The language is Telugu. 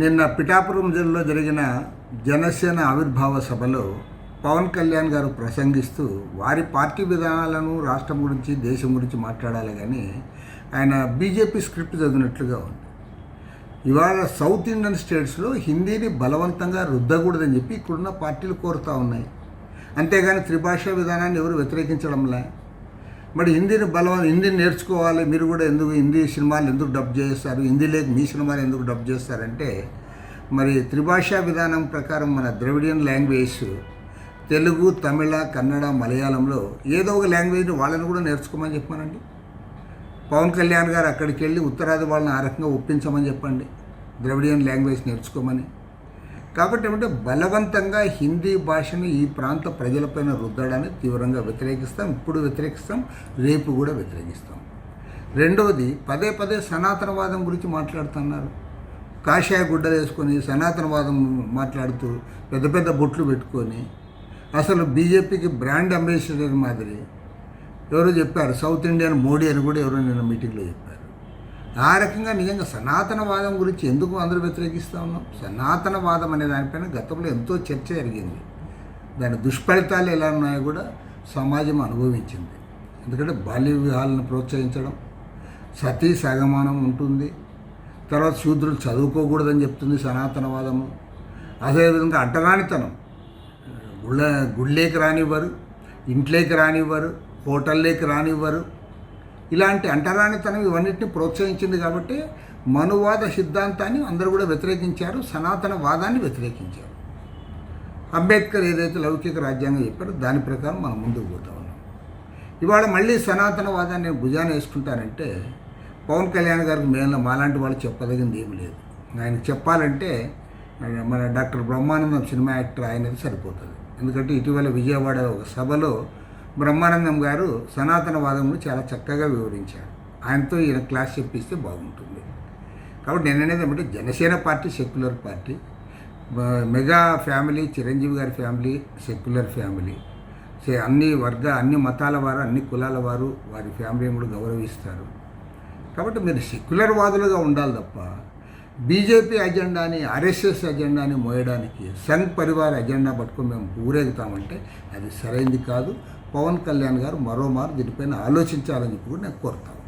నిన్న పిఠాపురం జిల్లాలో జరిగిన జనసేన ఆవిర్భావ సభలో పవన్ కళ్యాణ్ గారు ప్రసంగిస్తూ వారి పార్టీ విధానాలను రాష్ట్రం గురించి దేశం గురించి మాట్లాడాలి కానీ ఆయన బీజేపీ స్క్రిప్ట్ చదివినట్లుగా ఉంది. ఇవాళ సౌత్ ఇండియన్ స్టేట్స్లో హిందీని బలవంతంగా రుద్దకూడదని చెప్పి ఇక్కడున్న పార్టీలు కోరుతూ ఉన్నాయి. అంతేగాని త్రిభాషా విధానాన్ని ఎవరు వ్యతిరేకించడంలే. మరి హిందీని నేర్చుకోవాలి, మీరు కూడా ఎందుకు హిందీ సినిమాలు ఎందుకు డబ్ చేస్తారు, హిందీ లేక మీ సినిమాలు ఎందుకు డబ్ చేస్తారంటే, మరి త్రిభాషా విధానం ప్రకారం మన ద్రవిడియన్ లాంగ్వేజ్ తెలుగు, తమిళ, కన్నడ, మలయాళంలో ఏదో ఒక లాంగ్వేజ్ని వాళ్ళని కూడా నేర్చుకోమని చెప్పానండి. పవన్ కళ్యాణ్ గారు అక్కడికి వెళ్ళి ఉత్తరాది వాళ్ళని ఆ రకంగా ఒప్పించమని చెప్పండి ద్రవిడియన్ లాంగ్వేజ్ నేర్చుకోమని. కాబట్టి ఏమంటే బలవంతంగా హిందీ భాషను ఈ ప్రాంత ప్రజలపైన రుద్దడాన్ని తీవ్రంగా వ్యతిరేకిస్తాం. ఇప్పుడు వ్యతిరేకిస్తాం, రేపు కూడా వ్యతిరేకిస్తాం. రెండవది, పదే పదే సనాతనవాదం గురించి మాట్లాడుతున్నారు. కాషాయ గుడ్డలు వేసుకొని సనాతనవాదం మాట్లాడుతూ పెద్ద పెద్ద బొట్లు పెట్టుకొని అసలు బీజేపీకి బ్రాండ్ అంబాసిడర్ మాదిరి ఎవరో చెప్పారు, సౌత్ ఇండియన్ మోడీ అని కూడా ఎవరో నిన్న మీటింగ్లో చెప్పారు. ఆ రకంగా నిజంగా సనాతనవాదం గురించి ఎందుకు అందరూ వ్యతిరేకిస్తూ ఉన్నాం? సనాతనవాదం అనే దానిపైన గతంలో ఎంతో చర్చ జరిగింది. దాని దుష్ఫలితాలు ఎలా ఉన్నాయో కూడా సమాజం అనుభవించింది. ఎందుకంటే బాల్య వివాహాలను ప్రోత్సహించడం, సతీ సగమానం ఉంటుంది, తర్వాత శూద్రులు చదువుకోకూడదని చెప్తుంది సనాతనవాదము. అదేవిధంగా అంటరానితనం, గుళ్ళేకి రానివ్వరు, ఇంట్లోకి రానివ్వరు, హోటల్లోకి రానివ్వరు. ఇలాంటి అంటరానితనం ఇవన్నిటిని ప్రోత్సహించింది. కాబట్టి మనువాద సిద్ధాంతాన్ని అందరూ కూడా వ్యతిరేకించారు, సనాతనవాదాన్ని వ్యతిరేకించారు. అంబేద్కర్ ఏదైతే లౌకిక రాజ్యాంగం చెప్పారో దాని ప్రకారం మనం ముందుకు పోతా ఉన్నాం. ఇవాళ మళ్ళీ సనాతనవాదాన్ని భుజాన వేసుకుంటారంటే పవన్ కళ్యాణ్ గారికి మేలు మాలాంటి వాళ్ళు చెప్పదగింది ఏమి లేదు. ఆయనకు చెప్పాలంటే మన డాక్టర్ బ్రహ్మానందం సినిమా యాక్టర్ ఆయనది సరిపోతుంది. ఎందుకంటే ఇటీవల విజయవాడ ఒక సభలో బ్రహ్మానందం గారు సనాతనవాదం చాలా చక్కగా వివరించారు. ఆయనతో ఈయన క్లాస్ చెప్పిస్తే బాగుంటుంది. కాబట్టి నేను అనేది ఏమంటే Janasena party secular party, mega family, Chiranjeevi గారి ఫ్యామిలీ సెక్యులర్ ఫ్యామిలీ. అన్ని మతాల వారు, అన్ని కులాల వారు వారి ఫ్యామిలీని కూడా గౌరవిస్తారు. కాబట్టి మీరు సెక్యులర్ వాదులుగా ఉండాలి తప్ప బీజేపీ అజెండాని, ఆర్ఎస్ఎస్ అజెండాని మోయడానికి సంఘ్ పరివార్ అజెండా పట్టుకొని మేము ఊరేగుతామంటే అది సరైనది కాదు. పవన్ కళ్యాణ్ గారు మరోమారు దీనిపైన ఆలోచించాలని చెప్పి కూడా నేను కోరుతాను.